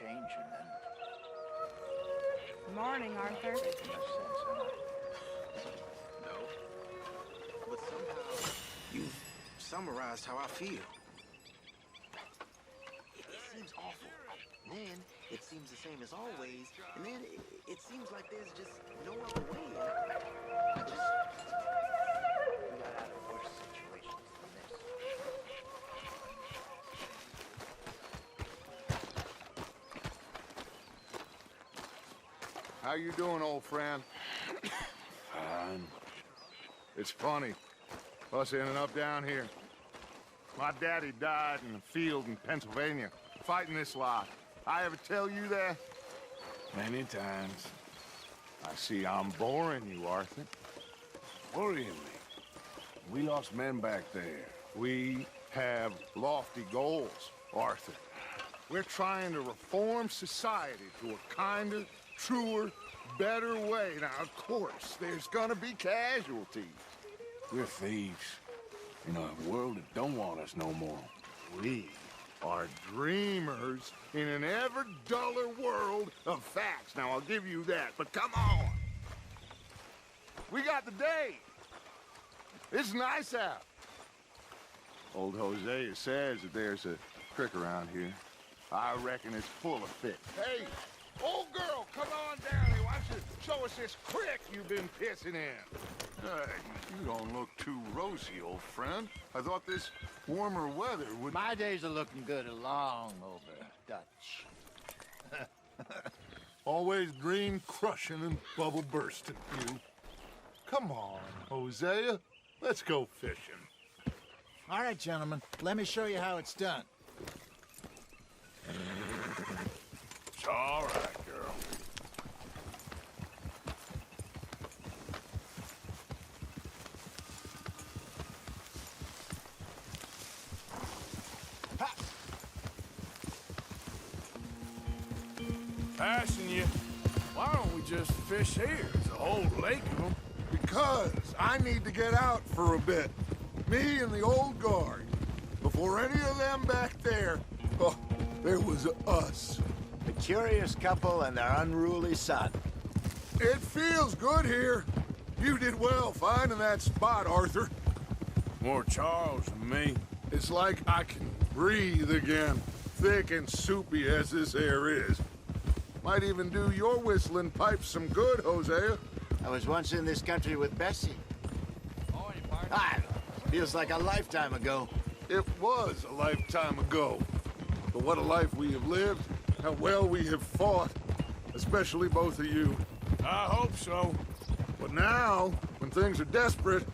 changing and Good morning, Arthur. making much sense, huh? No. But somehow you've summarized how I feel. It seems awful. Then it seems the same as always, and then it seems like there's just no other way. And I just... We got out of worse situations than this. How you doing, old friend? Fine. It's funny, us ending up down here. My daddy died in the field in Pennsylvania, fighting this lot. I ever tell you that? Many times. I see I'm boring you, Arthur. Worrying me. We lost men back there. We have lofty goals, Arthur. We're trying to reform society to a kinder, truer, better way. Now, of course, there's gonna be casualties. We're thieves. In a world that don't want us no more. We are dreamers in an ever duller world of facts. Now, I'll give you that, but come on. We got the day. It's nice out. Old Hosea says that there's a creek around here. I reckon it's full of fish. Hey, old girl, come on down here. Why don't you show us this creek you've been pissing in? You don't look too rosy, old friend. I thought this warmer weather would... My days are looking good along over Dutch. Always green crushing and bubble bursting, you. Come on, Hosea. Let's go fishing. All right, gentlemen, let me show you how it's done. It's all right, girl. Passing you. Why don't we just fish here? There's a whole lake of them. Because I need to get out for a bit. Me and the old guard. Before any of them back there, oh, there was us. The curious couple and their unruly son. It feels good here. You did well finding that spot, Arthur. More Charles than me. It's like I can breathe again, thick and soupy as this air is. Might even do your whistling pipes some good, Hosea. I was once in this country with Bessie. Ah, feels like a lifetime ago. It was a lifetime ago. But what a life we have lived, how well we have fought, especially both of you. I hope so. But now, when things are desperate,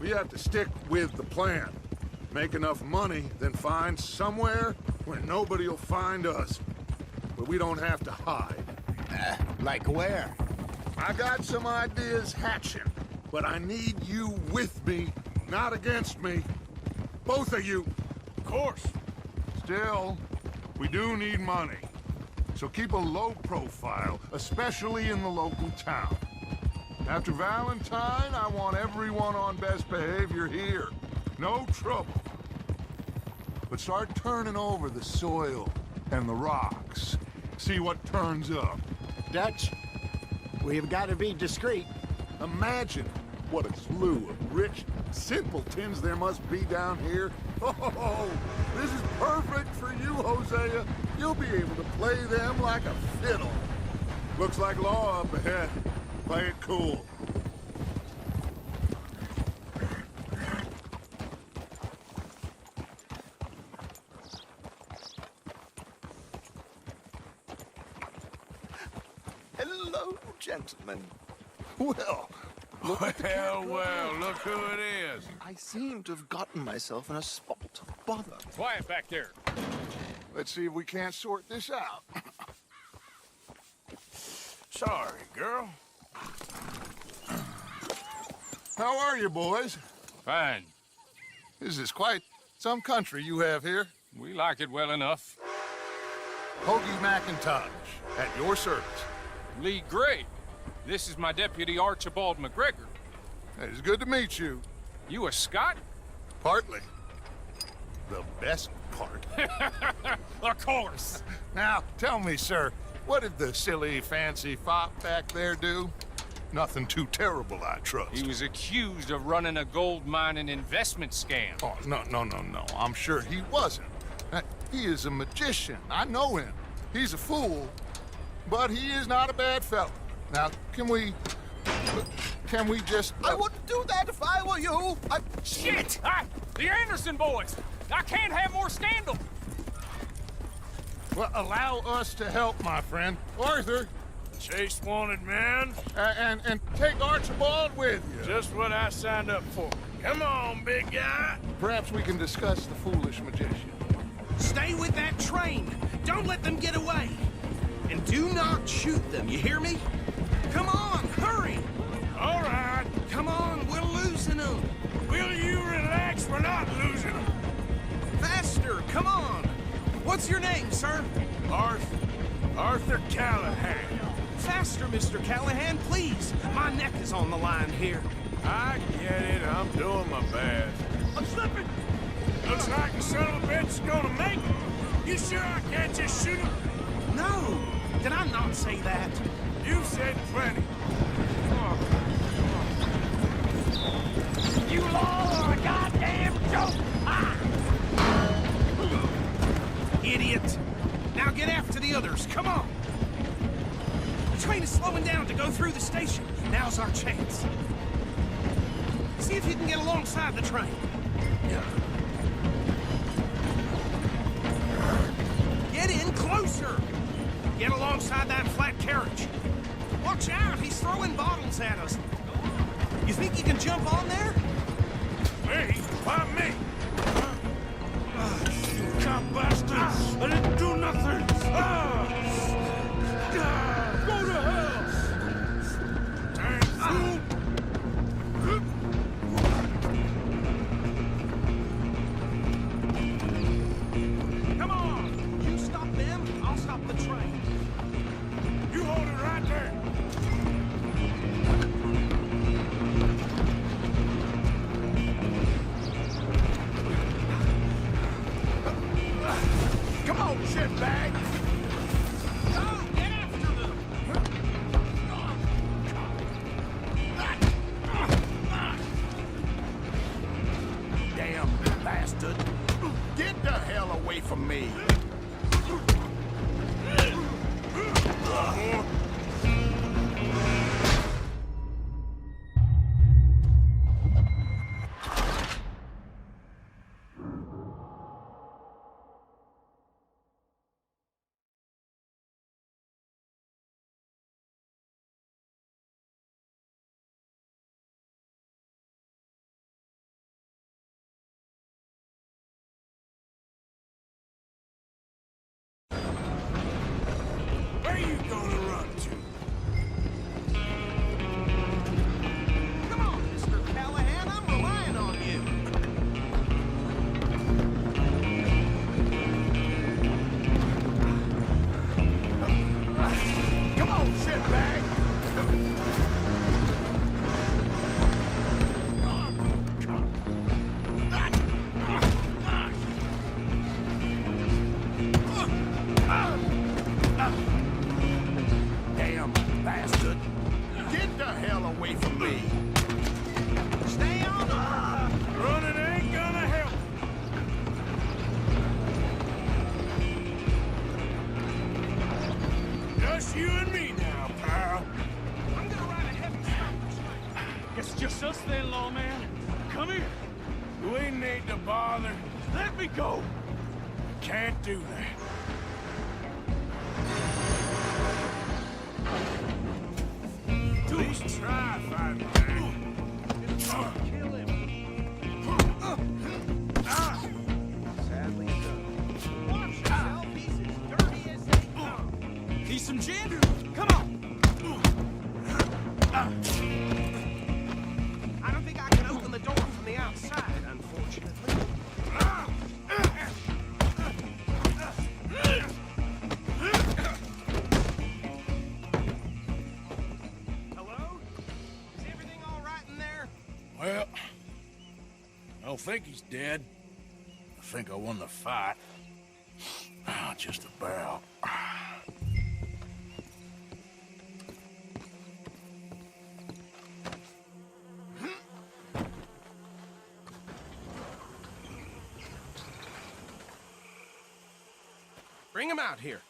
we have to stick with the plan. Make enough money, then find somewhere where nobody will find us. Where we don't have to hide. Like where? I got some ideas hatching, but I need you with me, not against me. Both of you. Of course. Still, we do need money. So keep a low profile, especially in the local town. After Valentine, I want everyone on best behavior here. No trouble. But start turning over the soil and the rocks. See what turns up. Dutch, we've got to be discreet. Imagine what a slew of rich simpletons there must be down here. Oh, this is perfect for you, Hosea. You'll be able to play them like a fiddle. Looks like law up ahead. Play it cool. Hello, gentlemen. Well, look at the Well, well, look who it is. I seem to have gotten myself in a spot of bother. Quiet back there. Let's see if we can't sort this out. Sorry, girl. How are you, boys? Fine. This is quite some country you have here. We like it well enough. Hoagie McIntosh, at your service. Lee Gray. This is my deputy, Archibald McGregor. It's good to meet you. You a Scot? Partly. The best part. Of course. Now, tell me, sir, what did the silly, fancy fop back there do? Nothing too terrible, I trust. He was accused of running a gold mining investment scam. Oh, no. I'm sure he wasn't. He is a magician. I know him. He's a fool, but he is not a bad fellow. Now, can we just... I wouldn't do that if I were you. Shit! The Anderson boys! I can't have more scandal! Well, allow us to help, my friend. Arthur, Chase wanted man. and take Archibald with you. Just what I signed up for. Come on, big guy. Perhaps we can discuss the foolish magician. Stay with that train. Don't let them get away. And do not shoot them, you hear me? Come on, hurry! All right. Come on, we're losing them. Will you relax? We're not losing them. Faster, come on. What's your name, sir? Arthur Callahan. Faster, Mr. Callahan, please. My neck is on the line here. I get it. I'm doing my best. I'm slipping. Looks like the son of a bitch is gonna make it. You sure I can't just shoot him? No, did I not say that? You've said plenty. You all are a goddamn joke! Idiot! Now get after the others, come on! The train is slowing down to go through the station. Now's our chance. See if you can get alongside the train. Get in closer! Get alongside that flat carriage. Watch out, he's throwing bottles at us. You think you can jump on there? Me? Why me? You cop bastards! I didn't do nothing! Go to hell! Damn fool! Come on! You stop them, I'll stop the train. You hold it right there! Come on, shitbag! Go, get after them! Damn bastard! Get the hell away from me! Where you gonna run to? Come on, Mr. Callahan, I'm relying on you. Come on, shitbag! Damn bastard! Get the hell away from me! Stay on them. Running ain't gonna help. Just you and me now, pal. I'm gonna ride ahead and stop the train. Guess it's just us then, lawman. Come here. We need to bother. Let me go. Can't do that. At least try fighting back. Kill him. Sadly so. Watch yourself, he's as dirty as they come. He's some gin. Come on. I don't think I can open the door from the outside, unfortunately. Hello? Is everything all right in there? Well, I don't think he's dead. I think I won the fight. Just about. Bring him out here.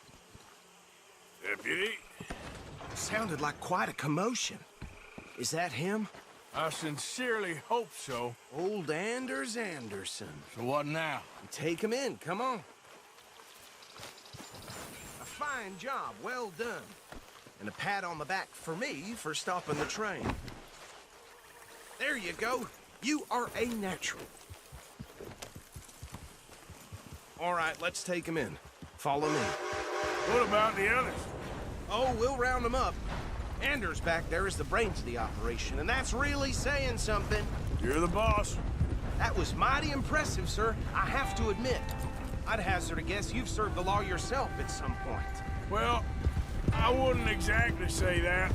Deputy, Sounded like quite a commotion. Is that him? I sincerely hope so. Old Anders Anderson. So what now? Take him in, come on. A fine job, well done. And a pat on the back for me for stopping the train. There you go. You are a natural. All right, let's take him in. Follow me. What about the others? Oh, we'll round them up. Anders back there is the brains of the operation, and that's really saying something. You're the boss. That was mighty impressive, sir. I have to admit. I'd hazard a guess you've served the law yourself at some point. Well, I wouldn't exactly say that.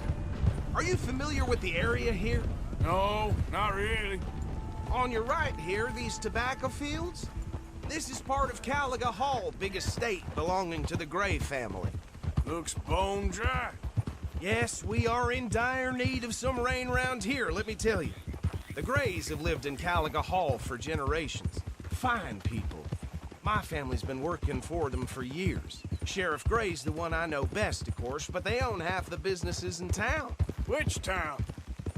Are you familiar with the area here? No, not really. On your right here, these tobacco fields? This is part of Caliga Hall, big estate belonging to the Gray family. Looks bone dry. Yes, we are in dire need of some rain round here, let me tell you. The Grays have lived in Caliga Hall for generations. Fine people. My family's been working for them for years. Sheriff Gray's the one I know best, of course, but they own half the businesses in town. Which town?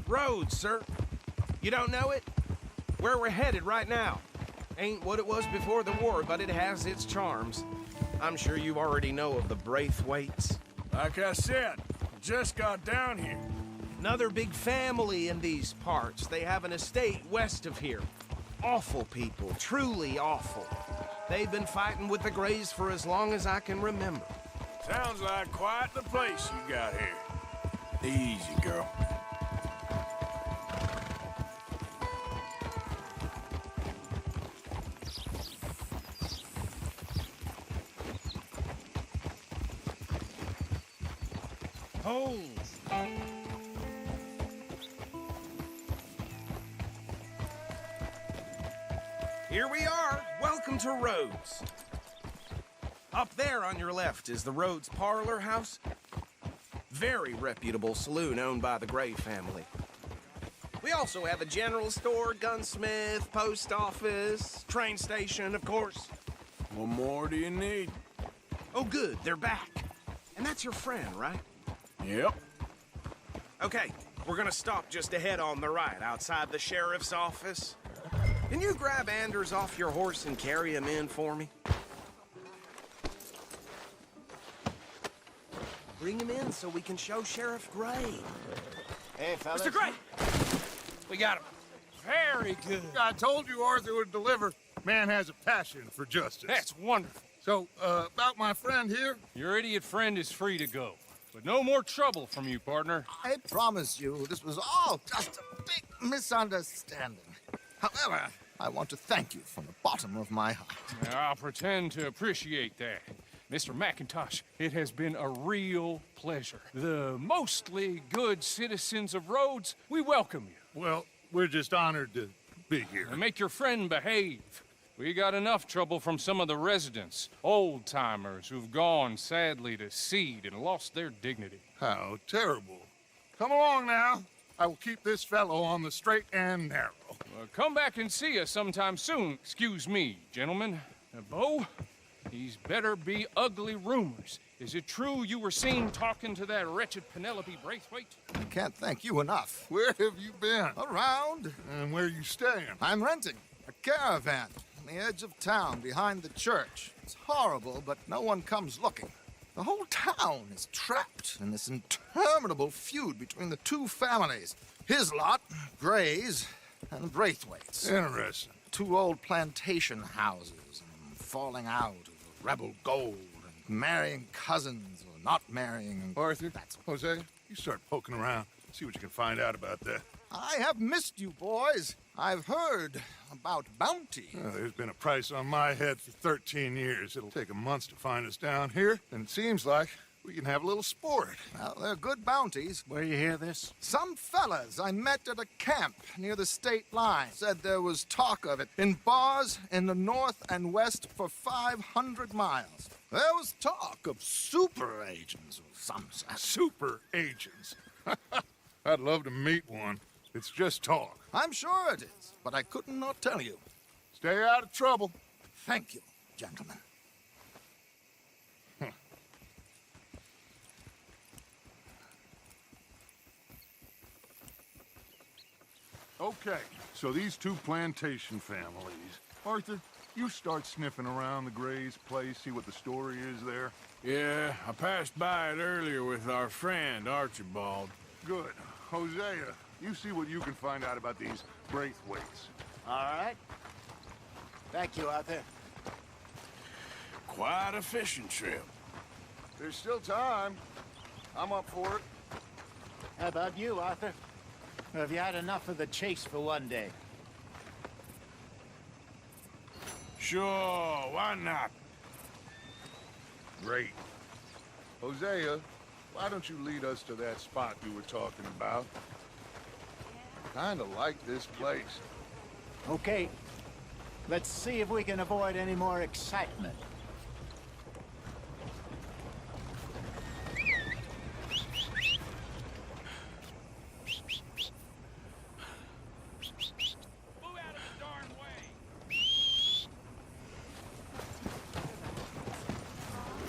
Rhodes, sir. You don't know it? Where we're headed right now. Ain't what it was before the war, but it has its charms. I'm sure you already know of the Braithwaites. Like I said, just got down here. Another big family in these parts. They have an estate west of here. Awful people, truly awful. They've been fighting with the Grays for as long as I can remember. Sounds like quite the place you got here. Easy, girl. Hold. Here we are. Welcome to Rhodes. Up there on your left is the Rhodes Parlor House. Very reputable saloon owned by the Gray family. We also have a general store, gunsmith, post office, train station, of course. What more do you need? Oh, good. They're back. And that's your friend, right? Yep. Okay, we're gonna stop just ahead on the right, outside the sheriff's office. Can you grab Anders off your horse and carry him in for me? Bring him in so we can show Sheriff Gray. Hey, fellas. Mr. Gray! We got him. Very good. I told you Arthur would deliver. Man has a passion for justice. That's wonderful. So, about my friend here? Your idiot friend is free to go. But no more trouble from you, partner. I promise you, this was all just a big misunderstanding. However, I want to thank you from the bottom of my heart. I'll pretend to appreciate that. Mr. McIntosh, it has been a real pleasure. The mostly good citizens of Rhodes, we welcome you. Well, we're just honored to be here. And make your friend behave. We got enough trouble from some of the residents, old-timers who've gone, sadly, to seed and lost their dignity. How terrible. Come along now. I will keep this fellow on the straight and narrow. Come back and see us sometime soon. Excuse me, gentlemen. Bo, these better be ugly rumors. Is it true you were seen talking to that wretched Penelope Braithwaite? I can't thank you enough. Where have you been? Around. And where are you staying? I'm renting a caravan on the edge of town behind the church. It's horrible, but no one comes looking. The whole town is trapped in this interminable feud between the two families. His lot, Gray's, and the Braithwaites. Interesting. Two old plantation houses, and falling out over rebel gold, and marrying cousins or not marrying. And Arthur, that's Jose, you start poking around. See what you can find out about that. I have missed you, boys. I've heard about bounty. There's been a price on my head for 13 years. It'll take a month to find us down here, and it seems like We can have a little sport. Well, they're good bounties. Where you hear this? Some fellas I met at a camp near the state line said there was talk of it in bars in the north and west for 500 miles. There was talk of super agents or some such. Super agents. I'd love to meet one. It's just talk. I'm sure it is, but I couldn't not tell you. Stay out of trouble. Thank you, gentlemen. Okay, so these two plantation families. Arthur, you start sniffing around the Gray's place, see what the story is there. Yeah, I passed by it earlier with our friend, Archibald. Good. Hosea, you see what you can find out about these Braithwaites. All right. Thank you, Arthur. Quite a fishing trip. There's still time. I'm up for it. How about you, Arthur? Or have you had enough of the chase for one day? Sure, why not? Great. Hosea, why don't you lead us to that spot you were talking about? Kinda like this place. Okay. Let's see if we can avoid any more excitement.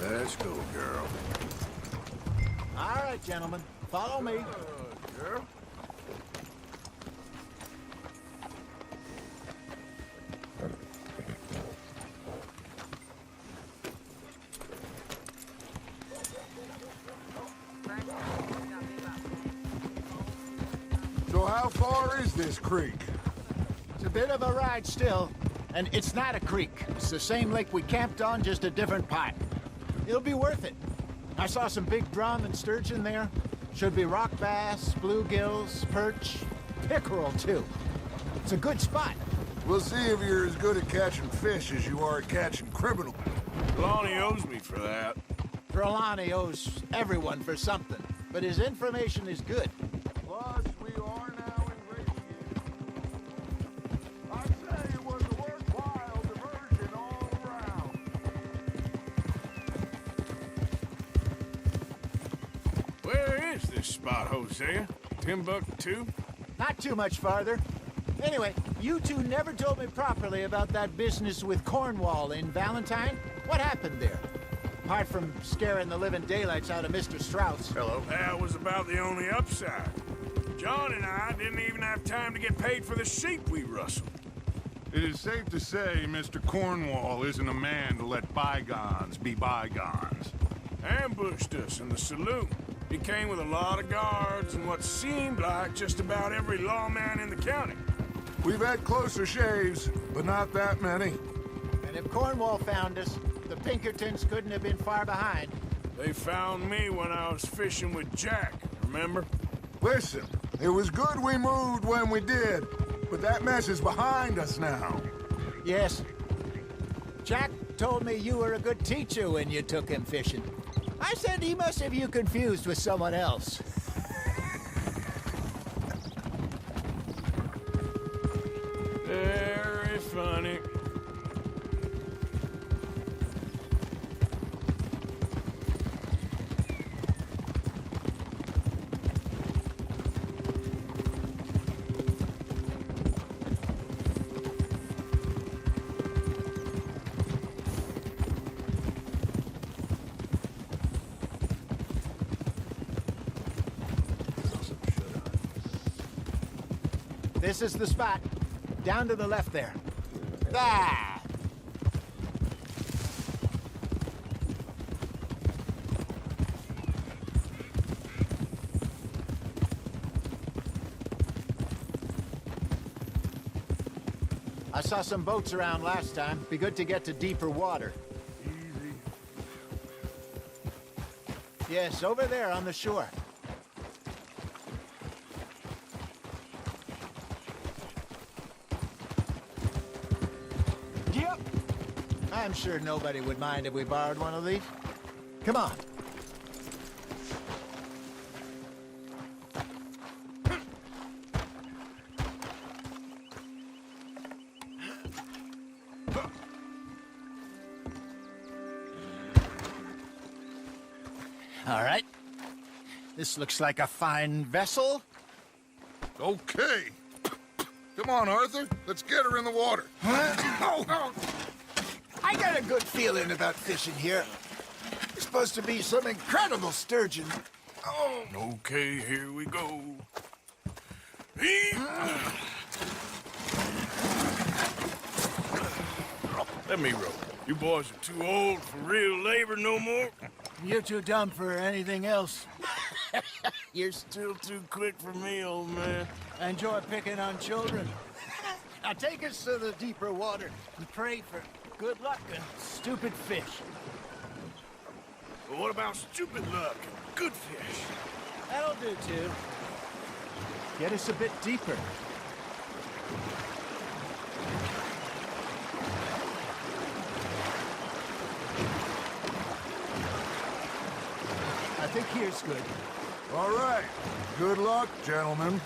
Let's go, girl. All right, gentlemen. Follow me. Girl? So how far is this creek? It's a bit of a ride still, and it's not a creek. It's the same lake we camped on, just a different part. It'll be worth it. I saw some big drum and sturgeon there. Should be rock bass, bluegills, perch, pickerel too. It's a good spot. We'll see if you're as good at catching fish as you are at catching criminals. Lonnie owes me for that. Trelawney owes everyone for something, but his information is good. Plus, we are now in Radiant. I'd say it was a worthwhile diversion all around. Where is this spot, Hosea? Timbuktu? Not too much farther. Anyway, you two never told me properly about that business with Cornwall in Valentine. What happened there? Apart from scaring the living daylights out of Mr. Strauss. Hello. That was about the only upside. John and I didn't even have time to get paid for the sheep we rustled. It is safe to say Mr. Cornwall isn't a man to let bygones be bygones. Ambushed us in the saloon. He came with a lot of guards and what seemed like just about every lawman in the county. We've had closer shaves, but not that many. And if Cornwall found us, the Pinkertons couldn't have been far behind. They found me when I was fishing with Jack, remember? Listen, it was good we moved when we did, but that mess is behind us now. Yes. Jack told me you were a good teacher when you took him fishing. I said he must have you confused with someone else. Very funny. This is the spot. Down to the left there. Ah! I saw some boats around last time. Be good to get to deeper water. Easy. Yes, over there on the shore. Yep. I'm sure nobody would mind if we borrowed one of these. Come on. All right. This looks like a fine vessel. Okay. Come on, Arthur. Let's get her in the water. Oh. I got a good feeling about fishing here. It's supposed to be some incredible sturgeon. Oh. Okay, here we go. Let me row. You boys are too old for real labor no more. You're too dumb for anything else. You're still too quick for me, old man. I enjoy picking on children. Now take us to the deeper water and pray for good luck and stupid fish. But what about stupid luck and good fish? That'll do, too. Get us a bit deeper. I think here's good. All right. Good luck, gentlemen.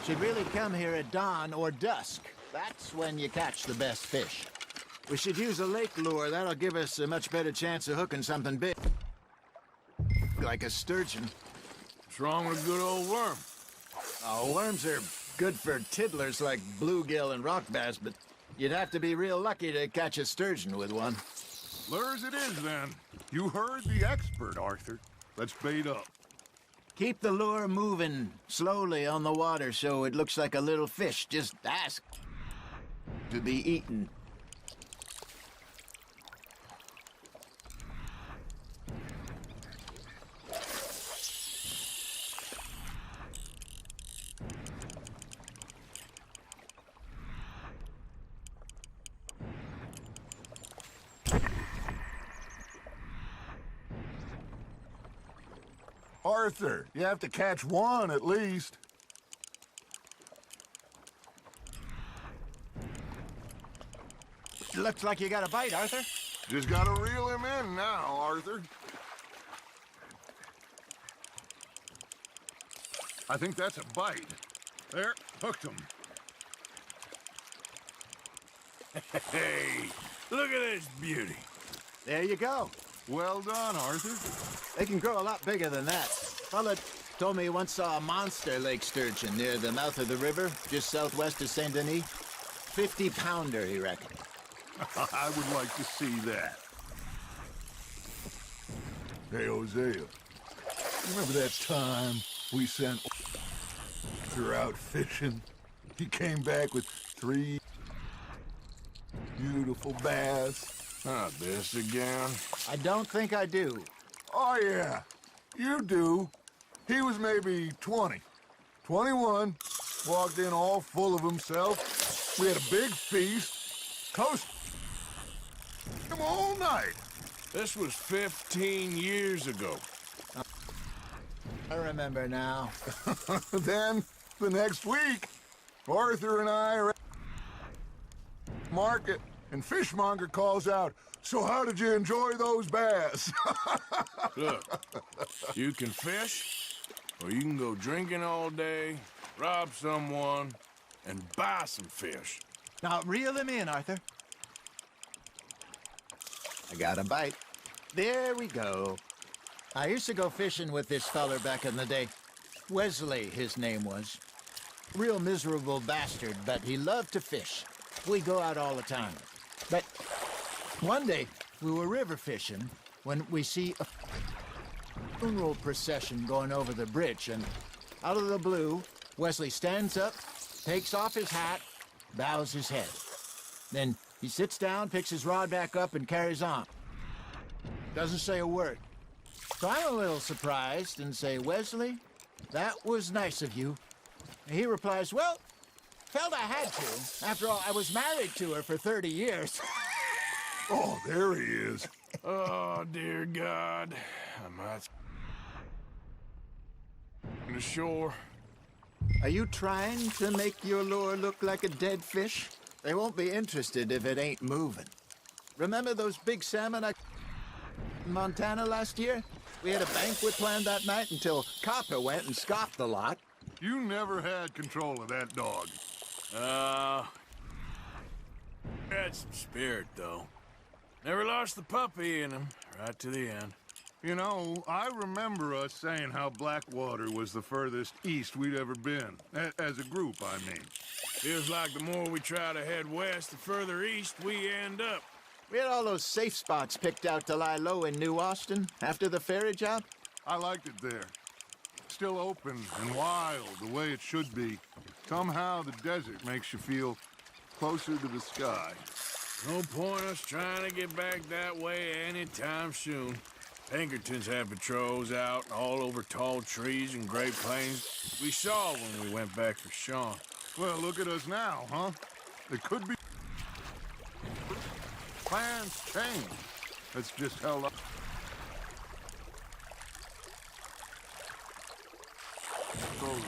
Should really come here at dawn or dusk. That's when you catch the best fish. We should use a lake lure. That'll give us a much better chance of hooking something big. Like a sturgeon. What's wrong with a good old worm? Oh, worms are good for tiddlers like bluegill and rock bass, but you'd have to be real lucky to catch a sturgeon with one. Lures it is, then. You heard the expert, Arthur. Let's bait up. Keep the lure moving slowly on the water so it looks like a little fish. Just ask to be eaten. Arthur, you have to catch one at least. Looks like you got a bite, Arthur. Just gotta reel him in now, Arthur. I think that's a bite. There, hooked him. Hey, look at this beauty. There you go. Well done, Arthur. They can grow a lot bigger than that. Fella told me he once saw a monster lake sturgeon near the mouth of the river, just southwest of Saint Denis. 50-pounder, he reckoned. I would like to see that. Hey, Hosea. Remember that time we sent Arthur out fishing? He came back with 3 beautiful bass. Not this again. I don't think I do. Oh, yeah. You do. He was maybe 20. 21. Walked in all full of himself. We had a big feast. Toast him all night. This was 15 years ago. I remember now. Then, the next week, Arthur and I are at the market, and Fishmonger calls out, "So how did you enjoy those bass?" Look, you can fish, or you can go drinking all day, rob someone, and buy some fish. Now, reel him in, Arthur. I got a bite. There we go. I used to go fishing with this feller back in the day. Wesley, his name was. Real miserable bastard, but he loved to fish. We'd go out all the time. But one day, we were river fishing when we see a funeral procession going over the bridge, and out of the blue, Wesley stands up, takes off his hat, bows his head. Then he sits down, picks his rod back up, and carries on. Doesn't say a word. So I'm a little surprised and say, "Wesley, that was nice of you." And he replies, "Well, felt I had to. After all, I was married to her for 30 years. Oh, there he is. Oh, dear God. I might... to shore. Are you trying to make your lure look like a dead fish? They won't be interested if it ain't moving. Remember those big salmon I in Montana last year? We had a banquet planned that night until Copper went and scoffed the lot. You never had control of that dog. Had some spirit, though. Never lost the puppy in him, right to the end. You know, I remember us saying how Blackwater was the furthest east we'd ever been. As a group, I mean. Feels like the more we try to head west, the further east we end up. We had all those safe spots picked out to lie low in New Austin after the ferry job. I liked it there. Still open and wild, the way it should be. Somehow the desert makes you feel closer to the sky. No point us trying to get back that way anytime soon. Pinkertons had patrols out all over tall trees and Great Plains. We saw when we went back for Sean. Well, look at us now, huh? It could be... Plans change. That's just how life... goes.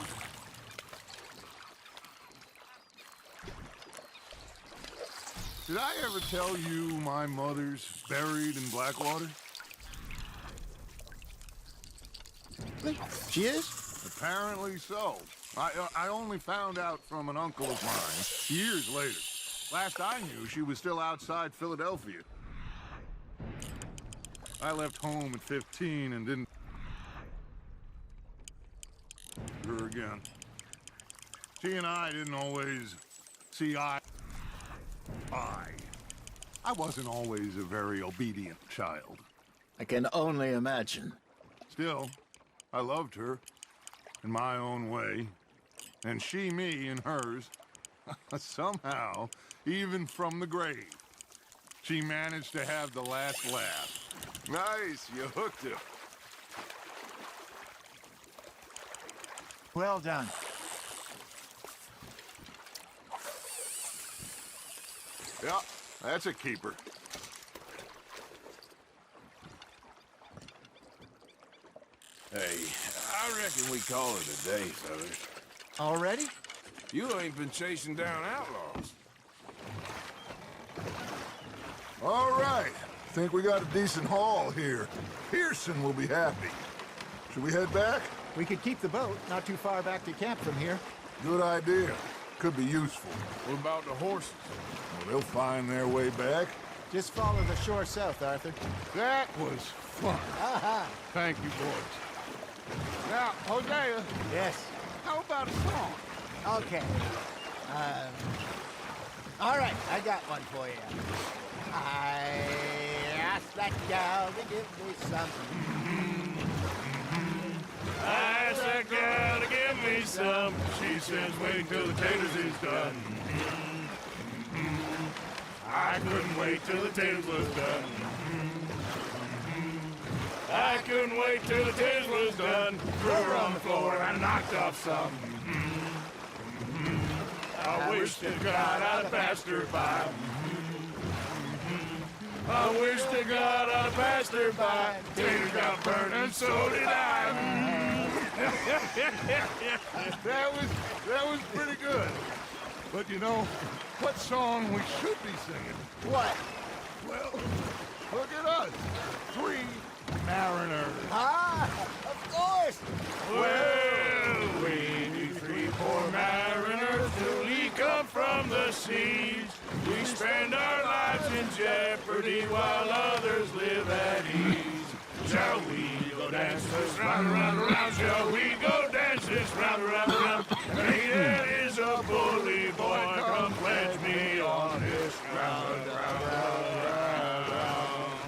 Did I ever tell you my mother's buried in Blackwater? She is? Apparently so. I only found out from an uncle of mine years later. Last I knew, she was still outside Philadelphia. I left home at 15 and didn't her again. She and I didn't always see eye. I wasn't always a very obedient child. I can only imagine. Still, I loved her in my own way, and she me in hers. Somehow, even from the grave, she managed to have the last laugh. Nice, you hooked him. Well done. Yeah, that's a keeper. Hey, I reckon we call it a day, fellas. Already? You ain't been chasing down outlaws. All right. Think we got a decent haul here. Pearson will be happy. Should we head back? We could keep the boat not too far back to camp from here. Good idea. Could be useful. What about the horses? Well, they'll find their way back. Just follow the shore south, Arthur. That was fun. Aha! Thank you, boys. Now, Hosea, Yes. how about a song? Okay. All right, I got one for you. I asked that gal to give me some. I asked that girl to give me some. She says, wait till the taters is done. I couldn't wait till the taters was done. I couldn't wait till the taters was done. Threw her on the floor and I knocked off some. I wish to God I'd passed her by. I wish to God I'd passed her by. Taters got burned and so did I. That was pretty good. But you know, what song we should be singing? What? Well, look at us. 3 mariners. Ah, of course. Well, we need 3 poor mariners till we come from the seas. We spend our lives in jeopardy while others live at ease. Shall we go dance this round, round, round? Shall we go dance this round, round, round? Hey, that is a bully boy. Come pledge me on this round, round, round, round.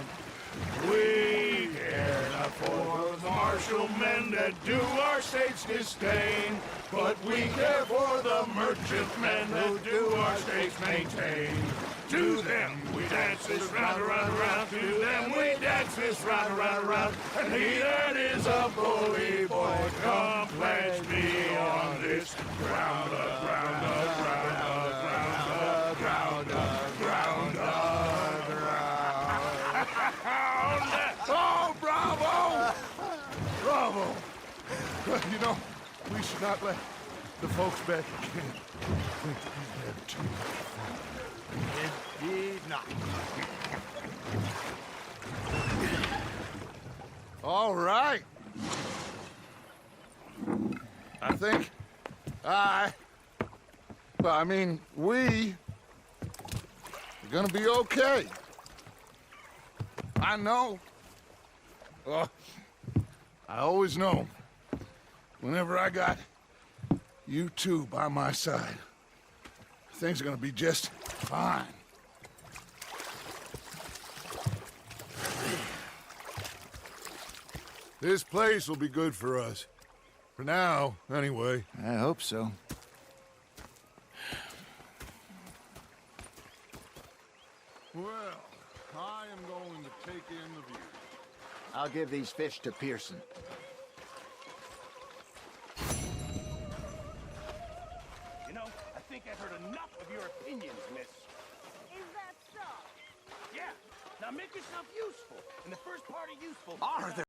We care not for the martial men that do our state's disdain, but we care for the merchant men that do our state's maintain. To them we dance this round, round, round. To them we dance this round, round, round. And he that is a bully boy, come pledge me on this ground up, ground up, ground up, ground up, ground up, ground up, ground up. Oh, bravo! Bravo! You know, we should not let the folks back again think that we had too much fun. Indeed not. All right. I think we are gonna be okay. I know. Oh, I always know, whenever I got you two by my side, things are gonna be just fine. This place will be good for us. For now, anyway. I hope so. Well, I am going to take in the view. I'll give these fish to Pearson. You know, I think I've heard enough of your opinions, miss. Is that so? Yeah. Now make yourself useful. And the first part of useful... Arthur!